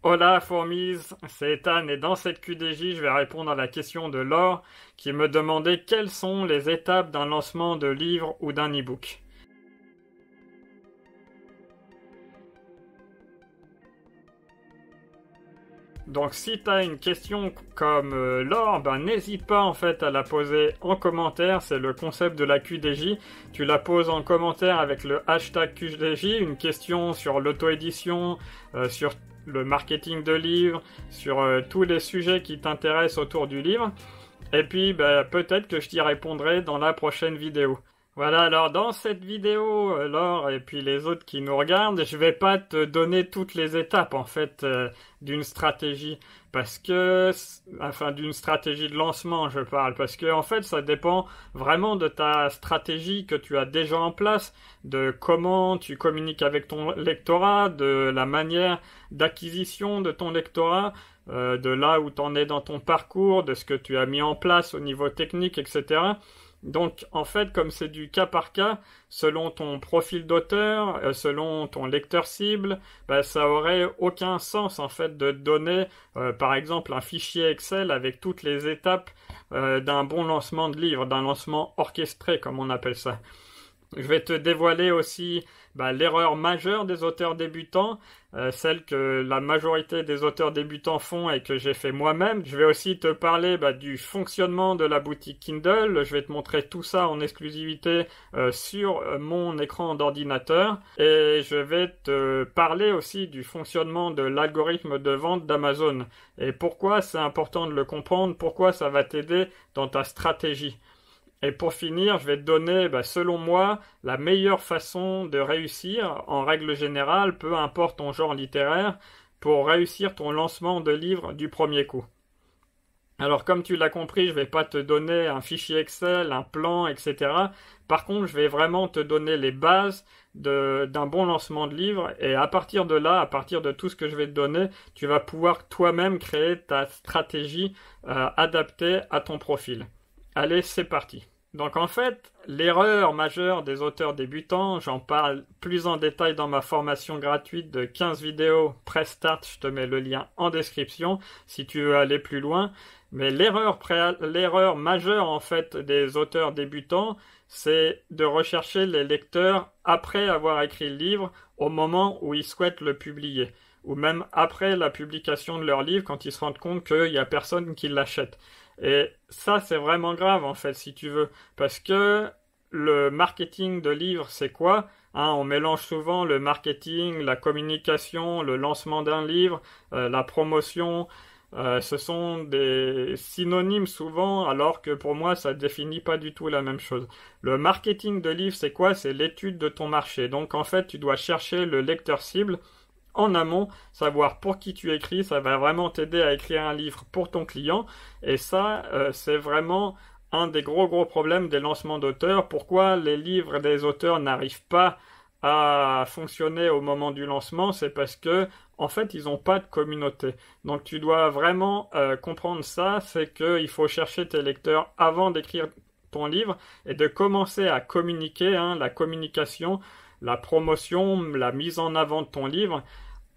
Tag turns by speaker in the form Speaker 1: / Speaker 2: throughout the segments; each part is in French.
Speaker 1: Hola fourmis, c'est Ethan et dans cette QDJ, je vais répondre à la question de Laure qui me demandait quelles sont les étapes d'un lancement de livre ou d'un e-book. Donc si tu as une question comme Laure, n'hésite pas en fait à la poser en commentaire, c'est le concept de la QDJ. Tu la poses en commentaire avec le hashtag QDJ, une question sur l'auto-édition, sur le marketing de livres, sur tous les sujets qui t'intéressent autour du livre. Et puis peut-être que je t'y répondrai dans la prochaine vidéo. Voilà, alors dans cette vidéo, Laure et puis les autres qui nous regardent, je vais pas te donner toutes les étapes en fait d'une stratégie d'une stratégie de lancement je parle, parce que en fait ça dépend vraiment de ta stratégie que tu as déjà en place, de comment tu communiques avec ton lectorat, de la manière d'acquisition de ton lectorat, de là où tu en es dans ton parcours, de ce que tu as mis en place au niveau technique, etc. Donc, en fait, comme c'est du cas par cas, selon ton profil d'auteur, selon ton lecteur cible, ça aurait aucun sens, en fait, de donner, par exemple, un fichier Excel avec toutes les étapes d'un bon lancement de livre, d'un lancement orchestré, comme on appelle ça. Je vais te dévoiler aussi l'erreur majeure des auteurs débutants, celle que la majorité des auteurs débutants font et que j'ai fait moi-même. Je vais aussi te parler du fonctionnement de la boutique Kindle. Je vais te montrer tout ça en exclusivité sur mon écran d'ordinateur. Et je vais te parler aussi du fonctionnement de l'algorithme de vente d'Amazon. Et pourquoi c'est important de le comprendre, pourquoi ça va t'aider dans ta stratégie. Et pour finir, je vais te donner, selon moi, la meilleure façon de réussir, en règle générale, peu importe ton genre littéraire, pour réussir ton lancement de livre du premier coup. Alors comme tu l'as compris, je vais pas te donner un fichier Excel, un plan, etc. Par contre, je vais vraiment te donner les bases d'un bon lancement de livre, et à partir de là, à partir de tout ce que je vais te donner, tu vas pouvoir toi-même créer ta stratégie adaptée à ton profil. Allez, c'est parti. Donc en fait, l'erreur majeure des auteurs débutants, j'en parle plus en détail dans ma formation gratuite de 15 vidéos Prestart, je te mets le lien en description si tu veux aller plus loin. Mais l'erreur majeure en fait des auteurs débutants, c'est de rechercher les lecteurs après avoir écrit le livre au moment où ils souhaitent le publier, ou même après la publication de leur livre quand ils se rendent compte qu'il n'y a personne qui l'achète. Et ça, c'est vraiment grave, en fait, si tu veux. Parce que le marketing de livres, c'est quoi? On mélange souvent le marketing, la communication, le lancement d'un livre, la promotion. Ce sont des synonymes souvent, alors que pour moi, ça ne définit pas du tout la même chose. Le marketing de livre, c'est quoi? C'est l'étude de ton marché. Donc, en fait, tu dois chercher le lecteur cible en amont, savoir pour qui tu écris, ça va vraiment t'aider à écrire un livre pour ton client. Et ça, c'est vraiment un des gros problèmes des lancements d'auteurs. Pourquoi les livres des auteurs n'arrivent pas à fonctionner au moment du lancement? C'est parce que, en fait, ils n'ont pas de communauté. Donc tu dois vraiment comprendre ça, c'est qu'il faut chercher tes lecteurs avant d'écrire ton livre et de commencer à communiquer, la communication, la promotion, la mise en avant de ton livre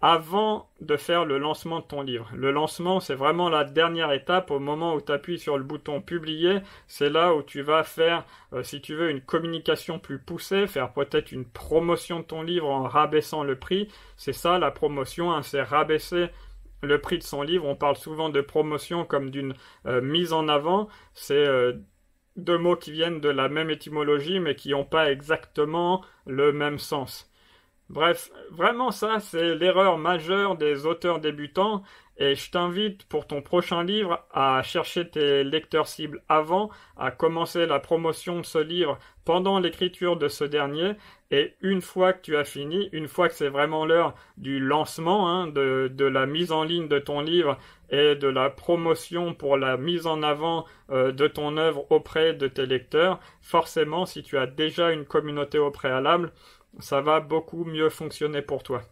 Speaker 1: avant de faire le lancement de ton livre. Le lancement, c'est vraiment la dernière étape. Au moment où tu appuies sur le bouton publier, c'est là où tu vas faire, si tu veux, une communication plus poussée, faire peut-être une promotion de ton livre en rabaissant le prix. C'est ça la promotion, c'est rabaisser le prix de son livre. On parle souvent de promotion comme d'une mise en avant. C'est deux mots qui viennent de la même étymologie mais qui n'ont pas exactement le même sens. Bref, vraiment ça, c'est l'erreur majeure des auteurs débutants, et je t'invite pour ton prochain livre à chercher tes lecteurs cibles avant, à commencer la promotion de ce livre pendant l'écriture de ce dernier, et une fois que tu as fini, une fois que c'est vraiment l'heure du lancement, de la mise en ligne de ton livre et de la promotion pour la mise en avant de ton œuvre auprès de tes lecteurs, forcément, si tu as déjà une communauté au préalable, ça va beaucoup mieux fonctionner pour toi.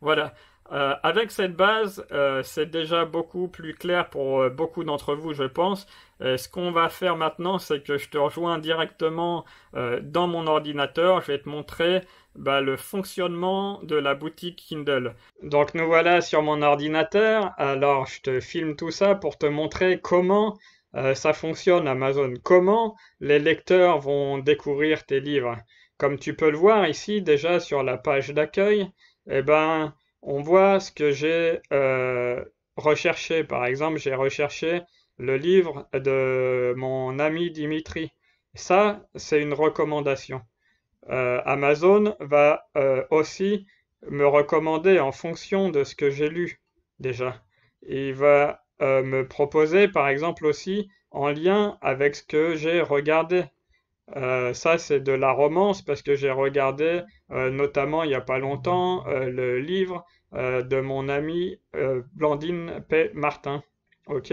Speaker 1: Voilà. Avec cette base, c'est déjà beaucoup plus clair pour beaucoup d'entre vous, je pense. Ce qu'on va faire maintenant, c'est que je te rejoins directement dans mon ordinateur. Je vais te montrer le fonctionnement de la boutique Kindle. Donc nous voilà sur mon ordinateur. Alors je te filme tout ça pour te montrer comment ça fonctionne Amazon, comment les lecteurs vont découvrir tes livres. Comme tu peux le voir ici déjà sur la page d'accueil, eh ben, on voit ce que j'ai recherché. Par exemple, j'ai recherché le livre de mon ami Dimitri. Ça, c'est une recommandation. Amazon va aussi me recommander en fonction de ce que j'ai lu déjà. Il va me proposer par exemple aussi en lien avec ce que j'ai regardé. Ça, c'est de la romance parce que j'ai regardé notamment il n'y a pas longtemps le livre de mon ami Blandine P. Martin. Ok?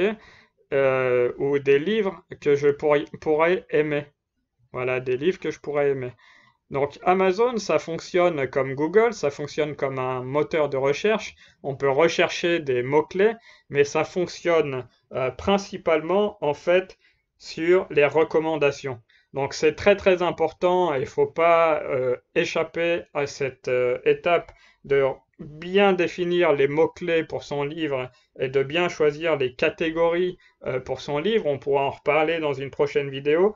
Speaker 1: Ou des livres que je pourrais aimer. Voilà, des livres que je pourrais aimer. Donc Amazon, ça fonctionne comme Google, ça fonctionne comme un moteur de recherche. On peut rechercher des mots-clés, mais ça fonctionne principalement en fait sur les recommandations. Donc c'est très très important et il ne faut pas échapper à cette étape de bien définir les mots-clés pour son livre et de bien choisir les catégories pour son livre. On pourra en reparler dans une prochaine vidéo.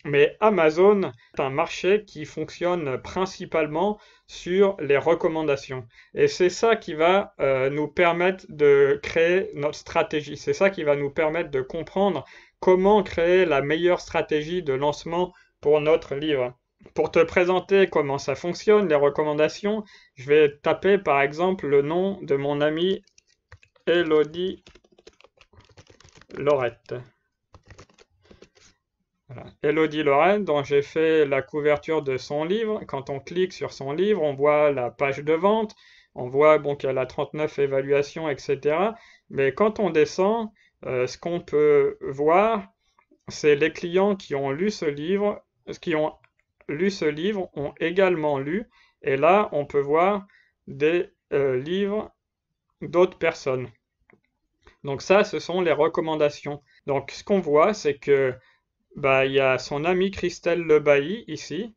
Speaker 1: Mais Amazon est un marché qui fonctionne principalement sur les recommandations. Et c'est ça qui va nous permettre de créer notre stratégie. C'est ça qui va nous permettre de comprendre comment créer la meilleure stratégie de lancement pour notre livre. Pour te présenter comment ça fonctionne, les recommandations, je vais taper par exemple le nom de mon amie Elodie Laurette. Voilà. Elodie Laurette, dont j'ai fait la couverture de son livre. Quand on clique sur son livre, on voit la page de vente, on voit bon, qu'elle a 39 évaluations, etc. Mais quand on descend, ce qu'on peut voir, c'est les clients qui ont lu ce livre, ont également lu. Et là, on peut voir des livres d'autres personnes. Donc ça, ce sont les recommandations. Donc ce qu'on voit, c'est que il y a son ami Christelle Lebailly ici,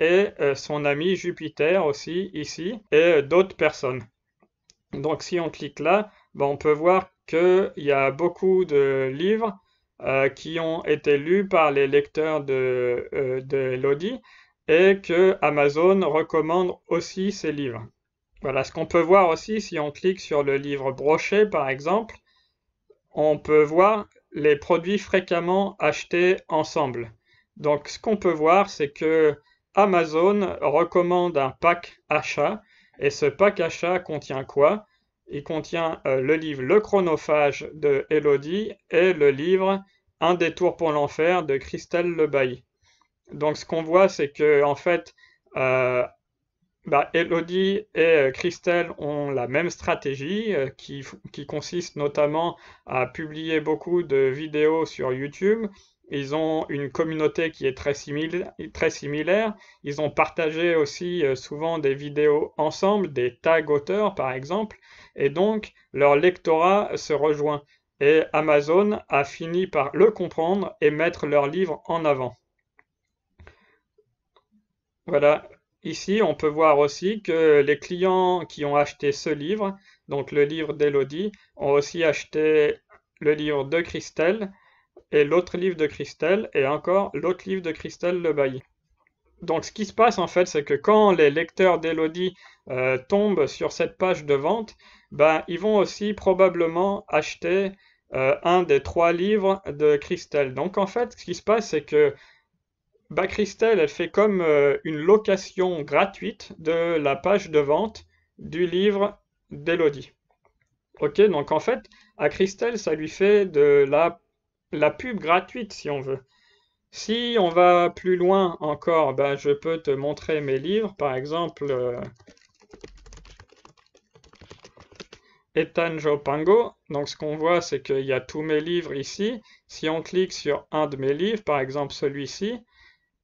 Speaker 1: et son ami Jupiter aussi ici, et d'autres personnes. Donc si on clique là, on peut voir qu'il y a beaucoup de livres qui ont été lus par les lecteurs de Elodie, et que Amazon recommande aussi ces livres. Voilà, ce qu'on peut voir aussi si on clique sur le livre broché par exemple, on peut voir les produits fréquemment achetés ensemble. Donc ce qu'on peut voir, c'est que Amazon recommande un pack achat, et ce pack achat contient quoi? Il contient le livre Le Chronophage de Elodie et le livre Un détour pour l'enfer de Christelle Lebailly. Donc ce qu'on voit, c'est que en fait, Elodie et Christelle ont la même stratégie qui consiste notamment à publier beaucoup de vidéos sur YouTube. Ils ont une communauté qui est très similaire. Ils ont partagé aussi souvent des vidéos ensemble, des tags auteurs par exemple, et donc leur lectorat se rejoint. Et Amazon a fini par le comprendre et mettre leur livre en avant. Voilà. Ici, on peut voir aussi que les clients qui ont acheté ce livre, donc le livre d'Elodie, ont aussi acheté le livre de Christelle et l'autre livre de Christelle et encore l'autre livre de Christelle Lebailly. Donc ce qui se passe en fait, c'est que quand les lecteurs d'Elodie tombent sur cette page de vente, ils vont aussi probablement acheter un des 3 livres de Christelle. Donc en fait, ce qui se passe, c'est que Christelle, elle fait comme une location gratuite de la page de vente du livre d'Elodie. Ok, donc en fait, à Christelle, ça lui fait de la pub gratuite si on veut. Si on va plus loin encore, je peux te montrer mes livres. Par exemple, Ethan Jopango. Donc ce qu'on voit, c'est qu'il y a tous mes livres ici. Si on clique sur un de mes livres, par exemple celui-ci,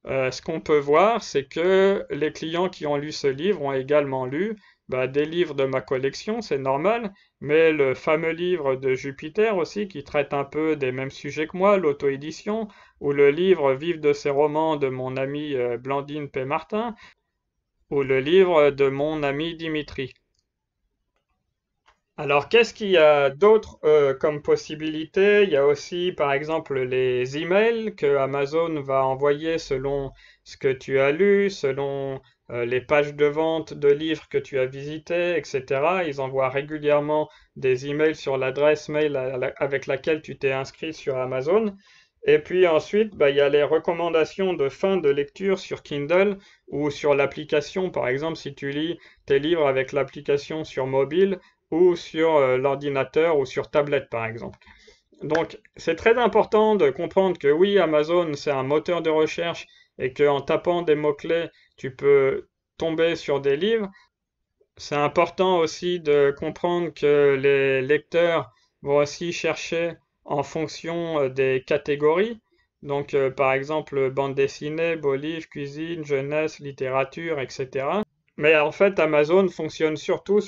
Speaker 1: ce qu'on peut voir, c'est que les clients qui ont lu ce livre ont également lu des livres de ma collection, c'est normal, mais le fameux livre de Jupiter aussi, qui traite un peu des mêmes sujets que moi, l'auto-édition, ou le livre Vive de ses romans de mon ami Blandine P. Martin. ou le livre de mon ami Dimitri. Alors, qu'est-ce qu'il y a d'autre comme possibilité? Il y a aussi, par exemple, les emails que Amazon va envoyer selon ce que tu as lu, selon les pages de vente de livres que tu as visités, etc. Ils envoient régulièrement des emails sur l'adresse mail avec laquelle tu t'es inscrit sur Amazon. Et puis ensuite, bah, il y a les recommandations de fin de lecture sur Kindle ou sur l'application. Par exemple, si tu lis tes livres avec l'application sur mobile, ou sur l'ordinateur ou sur tablette par exemple. Donc c'est très important de comprendre que oui, Amazon c'est un moteur de recherche et qu'en tapant des mots-clés, tu peux tomber sur des livres. C'est important aussi de comprendre que les lecteurs vont aussi chercher en fonction des catégories. Donc par exemple bande dessinée, beaux livres, cuisine, jeunesse, littérature, etc. Mais en fait, Amazon fonctionne surtout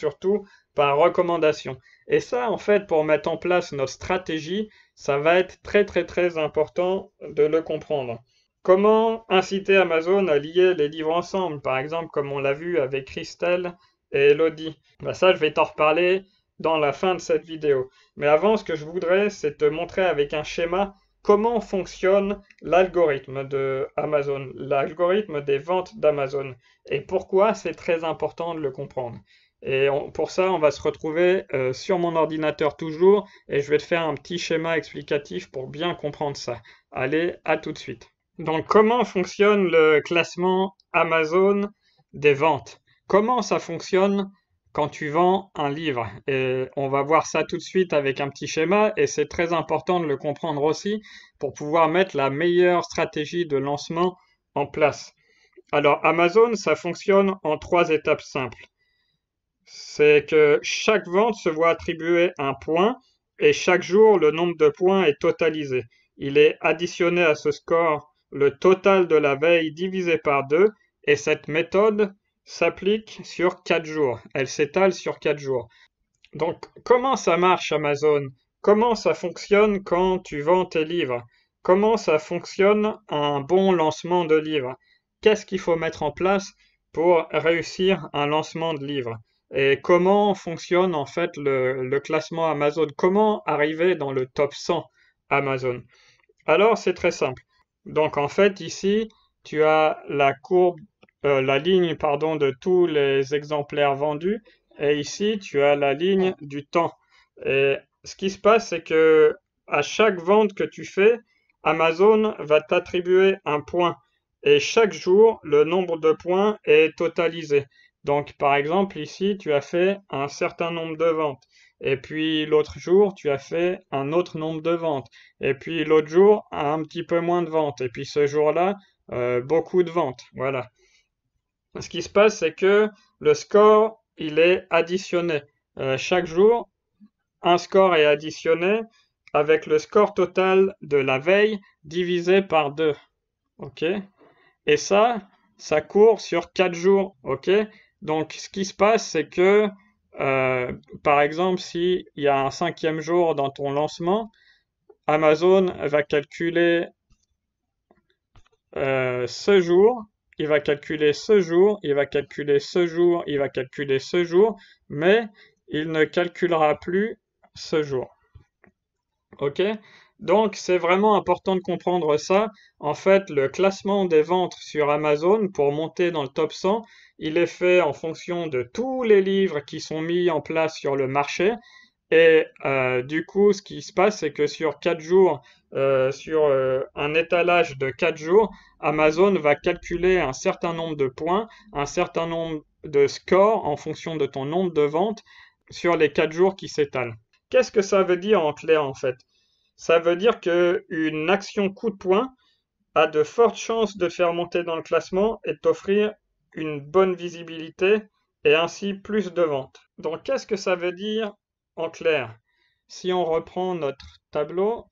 Speaker 1: par recommandation. Et ça, en fait, pour mettre en place notre stratégie, ça va être très important de le comprendre. Comment inciter Amazon à lier les livres ensemble, par exemple, comme on l'a vu avec Christelle et Elodie? Bah ça, je vais t'en reparler dans la fin de cette vidéo. Mais avant, ce que je voudrais, c'est te montrer avec un schéma comment fonctionne l'algorithme de Amazon, l'algorithme des ventes d'Amazon, et pourquoi c'est très important de le comprendre. Et pour ça, on va se retrouver sur mon ordinateur toujours, et je vais te faire un petit schéma explicatif pour bien comprendre ça. Allez, à tout de suite. Donc, comment fonctionne le classement Amazon des ventes? Comment ça fonctionne quand tu vends un livre? Et on va voir ça tout de suite avec un petit schéma, et c'est très important de le comprendre aussi pour pouvoir mettre la meilleure stratégie de lancement en place. Alors, Amazon, ça fonctionne en 3 étapes simples. C'est que chaque vente se voit attribuer un point et chaque jour, le nombre de points est totalisé. Il est additionné à ce score le total de la veille divisé par 2 et cette méthode s'applique sur 4 jours. Elle s'étale sur 4 jours. Donc, comment ça marche Amazon? Comment ça fonctionne quand tu vends tes livres? Comment ça fonctionne un bon lancement de livre? Qu'est-ce qu'il faut mettre en place pour réussir un lancement de livre? Et comment fonctionne en fait le classement Amazon? Comment arriver dans le top 100 Amazon? Alors, c'est très simple. Donc, en fait, ici, tu as la courbe, la ligne, pardon, de tous les exemplaires vendus. Et ici, tu as la ligne du temps. Et ce qui se passe, c'est que à chaque vente que tu fais, Amazon va t'attribuer un point. Et chaque jour, le nombre de points est totalisé. Donc, par exemple, ici, tu as fait un certain nombre de ventes. Et puis, l'autre jour, tu as fait un autre nombre de ventes. Et puis, l'autre jour, un petit peu moins de ventes. Et puis, ce jour-là, beaucoup de ventes. Voilà. Ce qui se passe, c'est que le score, il est additionné. Chaque jour, un score est additionné avec le score total de la veille divisé par 2. OK? Et ça court sur 4 jours. OK? Donc, ce qui se passe, c'est que, par exemple, s'il y a un 5e jour dans ton lancement, Amazon va calculer ce jour, il va calculer ce jour, il va calculer ce jour, il va calculer ce jour, mais il ne calculera plus ce jour. OK? Donc, c'est vraiment important de comprendre ça. En fait, le classement des ventes sur Amazon pour monter dans le top 100, il est fait en fonction de tous les livres qui sont mis en place sur le marché. Et du coup, ce qui se passe, c'est que sur 4 jours, sur un étalage de 4 jours, Amazon va calculer un certain nombre de points, un certain nombre de scores en fonction de ton nombre de ventes sur les 4 jours qui s'étalent. Qu'est-ce que ça veut dire en clair en fait? Ça veut dire qu'une action coup de poing a de fortes chances de te faire monter dans le classement et de t'offrir une bonne visibilité et ainsi plus de ventes. Donc qu'est-ce que ça veut dire en clair? Si on reprend notre tableau,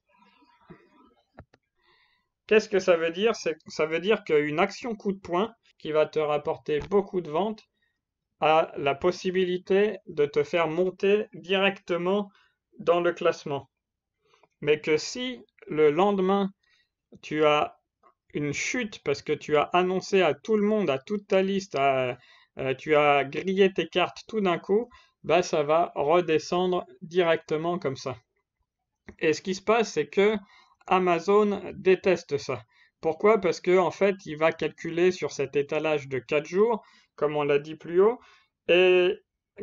Speaker 1: qu'est-ce que ça veut dire? Ça veut dire qu'une action coup de poing qui va te rapporter beaucoup de ventes a la possibilité de te faire monter directement dans le classement. Mais que si le lendemain tu as une chute parce que tu as annoncé à tout le monde, à toute ta liste, tu as grillé tes cartes tout d'un coup, bah ça va redescendre directement comme ça. Et ce qui se passe, c'est que Amazon déteste ça. Pourquoi? Parce que en fait, il va calculer sur cet étalage de 4 jours, comme on l'a dit plus haut, et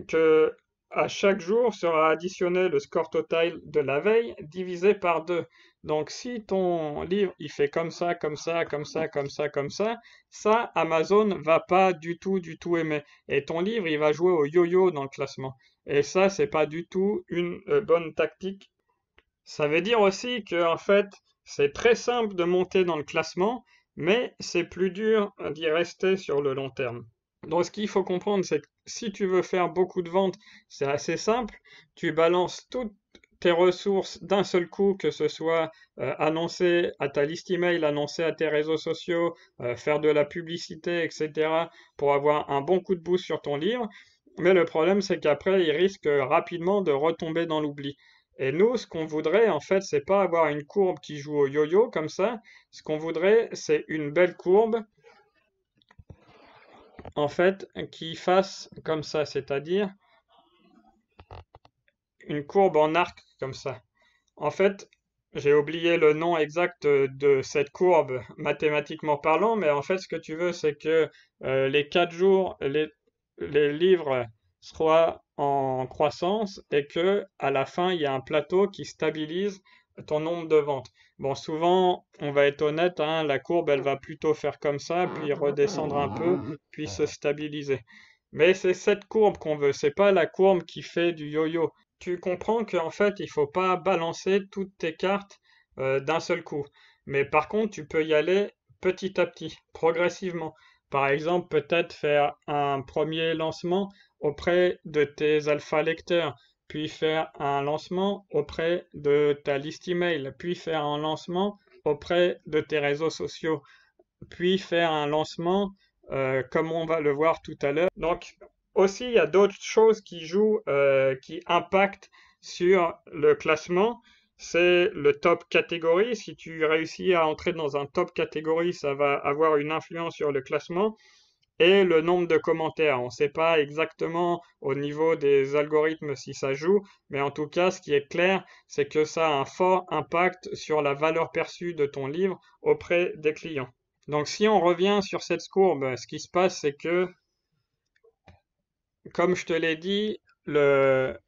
Speaker 1: que à chaque jour sera additionné le score total de la veille divisé par 2. Donc si ton livre il fait comme ça, comme ça, comme ça, comme ça, comme ça Amazon va pas du tout aimer. Et ton livre il va jouer au yo-yo dans le classement. Et ça, c'est pas du tout une bonne tactique. Ça veut dire aussi que, en fait, c'est très simple de monter dans le classement, mais c'est plus dur d'y rester sur le long terme. Donc, ce qu'il faut comprendre, c'est que si tu veux faire beaucoup de ventes, c'est assez simple. Tu balances toutes tes ressources d'un seul coup, que ce soit annoncer à ta liste email, annoncer à tes réseaux sociaux, faire de la publicité, etc., pour avoir un bon coup de boost sur ton livre. Mais le problème, c'est qu'après, il risque rapidement de retomber dans l'oubli. Et nous, ce qu'on voudrait, en fait, c'est pas avoir une courbe qui joue au yo-yo comme ça. Ce qu'on voudrait, c'est une belle courbe, en fait, qui fasse comme ça, c'est-à-dire une courbe en arc comme ça. En fait, j'ai oublié le nom exact de cette courbe mathématiquement parlant, mais en fait, ce que tu veux, c'est que les 4 jours, les livres soient en croissance et que à la fin, il y a un plateau qui stabilise ton nombre de ventes. Bon, souvent, on va être honnête, hein, la courbe, elle va plutôt faire comme ça, puis redescendre un peu, puis se stabiliser. Mais c'est cette courbe qu'on veut, c'est pas la courbe qui fait du yo-yo. Tu comprends qu'en fait, il faut pas balancer toutes tes cartes d'un seul coup. Mais par contre, tu peux y aller petit à petit, progressivement. Par exemple, peut-être faire un premier lancement auprès de tes alpha lecteurs, puis faire un lancement auprès de ta liste email, puis faire un lancement auprès de tes réseaux sociaux, puis faire un lancement comme on va le voir tout à l'heure. Donc aussi, il y a d'autres choses qui jouent, qui impactent sur le classement. C'est le top catégorie. Si tu réussis à entrer dans un top catégorie, ça va avoir une influence sur le classement. Et le nombre de commentaires. On ne sait pas exactement au niveau des algorithmes si ça joue, mais en tout cas, ce qui est clair, c'est que ça a un fort impact sur la valeur perçue de ton livre auprès des clients. Donc si on revient sur cette courbe, ce qui se passe, c'est que, comme je te l'ai dit,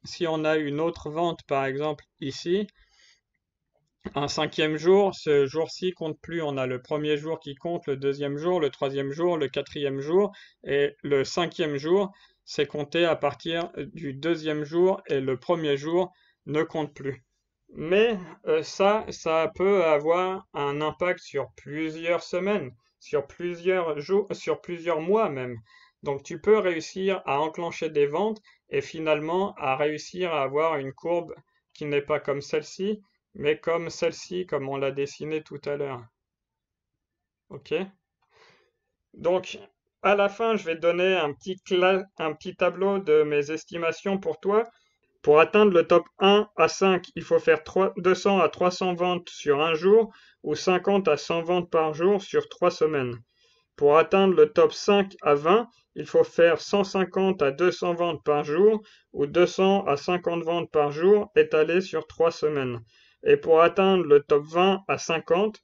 Speaker 1: si on a une autre vente, par exemple ici, un 5e jour, ce jour-ci compte plus. On a le premier jour qui compte, le 2e jour, le 3e jour, le 4e jour, et le 5e jour, c'est compté à partir du 2e jour, et le premier jour ne compte plus. Mais ça peut avoir un impact sur plusieurs semaines, sur plusieurs jours, sur plusieurs mois même. Donc tu peux réussir à enclencher des ventes et finalement à réussir à avoir une courbe qui n'est pas comme celle-ci, mais comme celle-ci, comme on l'a dessiné tout à l'heure. Ok? Donc à la fin, je vais te donner un petit tableau de mes estimations pour toi. Pour atteindre le top 1 à 5, il faut faire 200 à 300 ventes sur un jour ou 50 à 100 ventes par jour sur 3 semaines. Pour atteindre le top 5 à 20, il faut faire 150 à 200 ventes par jour ou 200 à 50 ventes par jour étalées sur 3 semaines. Et pour atteindre le top 20 à 50,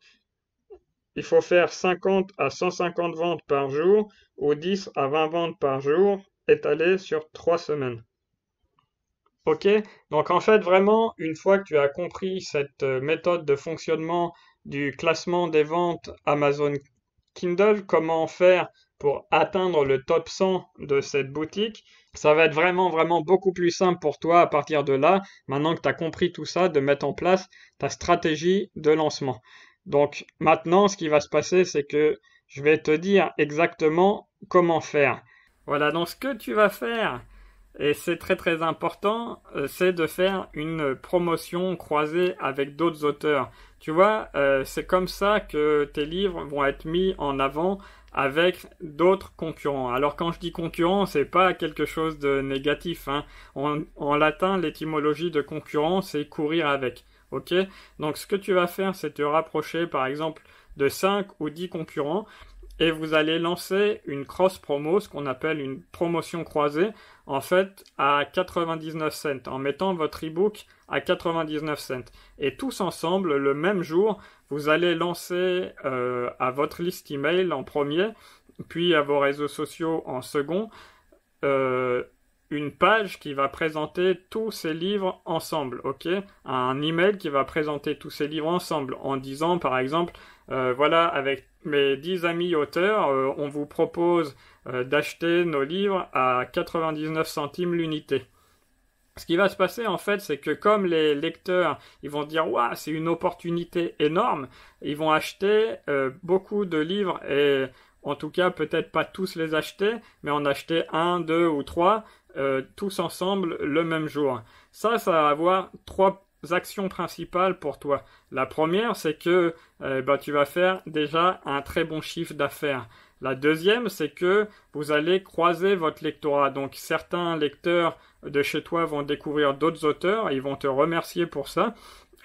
Speaker 1: il faut faire 50 à 150 ventes par jour ou 10 à 20 ventes par jour étalées sur 3 semaines. Ok, donc en fait vraiment, une fois que tu as compris cette méthode de fonctionnement du classement des ventes Amazon Kindle, comment faire pour atteindre le top 100 de cette boutique, ça va être vraiment beaucoup plus simple pour toi à partir de là, maintenant que tu as compris tout ça, de mettre en place ta stratégie de lancement. Donc maintenant, ce qui va se passer, c'est que je vais te dire exactement comment faire. Voilà, donc ce que tu vas faire, et c'est très important, c'est de faire une promotion croisée avec d'autres auteurs. Tu vois, c'est comme ça que tes livres vont être mis en avant avec d'autres concurrents. Alors quand je dis concurrent, c'est pas quelque chose de négatif, hein. En latin, l'étymologie de concurrent, c'est courir avec. Ok? Donc ce que tu vas faire, c'est te rapprocher par exemple de 5 ou 10 concurrents et vous allez lancer une cross promo, ce qu'on appelle une promotion croisée, en fait à 99 cents, en mettant votre ebook à 99 cents. Et tous ensemble, le même jour, vous allez lancer à votre liste email en premier, puis à vos réseaux sociaux en second, une page qui va présenter tous ces livres ensemble, ok? Un email qui va présenter tous ces livres ensemble, en disant par exemple, voilà, avec mes 10 amis auteurs, on vous propose d'acheter nos livres à 99 centimes l'unité. Ce qui va se passer en fait, c'est que comme les lecteurs, ils vont dire waouh, c'est une opportunité énorme, ils vont acheter beaucoup de livres et en tout cas peut-être pas tous les acheter, mais en acheter un, deux ou trois, tous ensemble le même jour. Ça va avoir trois actions principales pour toi. La première, c'est que tu vas faire déjà un très bon chiffre d'affaires. La deuxième, c'est que vous allez croiser votre lectorat. Donc certains lecteurs de chez toi vont découvrir d'autres auteurs, ils vont te remercier pour ça.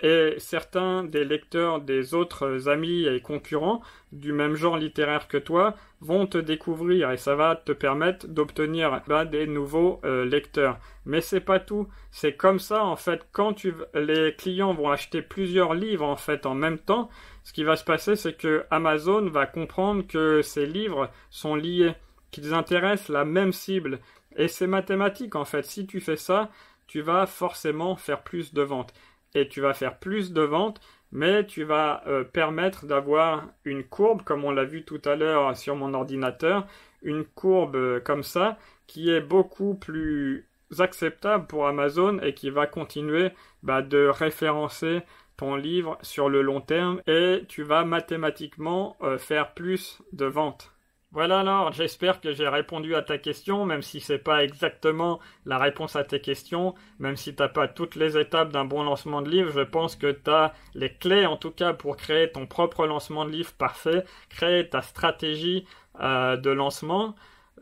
Speaker 1: Et certains des lecteurs des autres amis et concurrents du même genre littéraire que toi vont te découvrir et ça va te permettre d'obtenir des nouveaux lecteurs. Mais c'est pas tout, c'est comme ça en fait quand les clients vont acheter plusieurs livres en fait en même temps, ce qui va se passer c'est que Amazon va comprendre que ces livres sont liés, qu'ils intéressent la même cible et c'est mathématique en fait. Si tu fais ça, tu vas forcément faire plus de ventes. Et tu vas faire plus de ventes, mais tu vas permettre d'avoir une courbe, comme on l'a vu tout à l'heure sur mon ordinateur, une courbe comme ça, qui est beaucoup plus acceptable pour Amazon et qui va continuer de référencer ton livre sur le long terme et tu vas mathématiquement faire plus de ventes. Voilà alors, j'espère que j'ai répondu à ta question, même si c'est pas exactement la réponse à tes questions, même si t'as pas toutes les étapes d'un bon lancement de livre, je pense que t'as les clés en tout cas pour créer ton propre lancement de livre parfait, créer ta stratégie de lancement.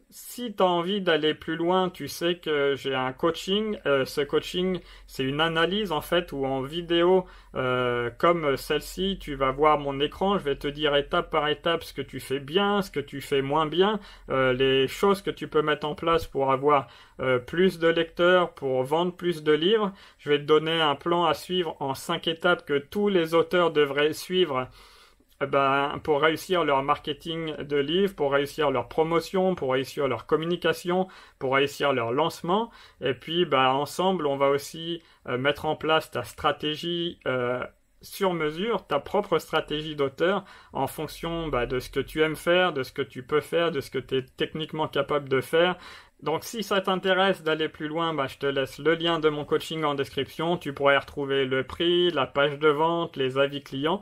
Speaker 1: Si tu as envie d'aller plus loin, tu sais que j'ai un coaching. Ce coaching, c'est une analyse en fait où en vidéo comme celle-ci, tu vas voir mon écran. Je vais te dire étape par étape ce que tu fais bien, ce que tu fais moins bien, les choses que tu peux mettre en place pour avoir plus de lecteurs, pour vendre plus de livres. Je vais te donner un plan à suivre en 5 étapes que tous les auteurs devraient suivre pour réussir leur marketing de livres, pour réussir leur promotion, pour réussir leur communication, pour réussir leur lancement. Et puis, ensemble, on va aussi mettre en place ta stratégie sur mesure, ta propre stratégie d'auteur en fonction de ce que tu aimes faire, de ce que tu peux faire, de ce que tu es techniquement capable de faire. Donc si ça t'intéresse d'aller plus loin, je te laisse le lien de mon coaching en description. Tu pourrais retrouver le prix, la page de vente, les avis clients.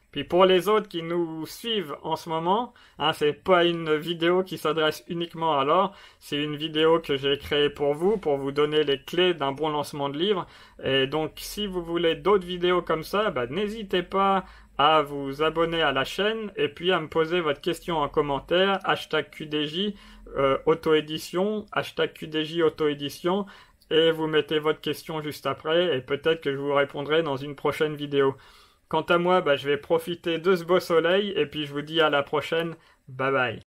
Speaker 1: Puis pour les autres qui nous suivent en ce moment, c'est pas une vidéo qui s'adresse uniquement à l'or, c'est une vidéo que j'ai créée pour vous donner les clés d'un bon lancement de livre. Et donc si vous voulez d'autres vidéos comme ça, n'hésitez pas à vous abonner à la chaîne et puis à me poser votre question en commentaire, #QDJ auto-édition, #QDJ auto-édition, et vous mettez votre question juste après et peut-être que je vous répondrai dans une prochaine vidéo. Quant à moi, je vais profiter de ce beau soleil et puis je vous dis à la prochaine. Bye bye.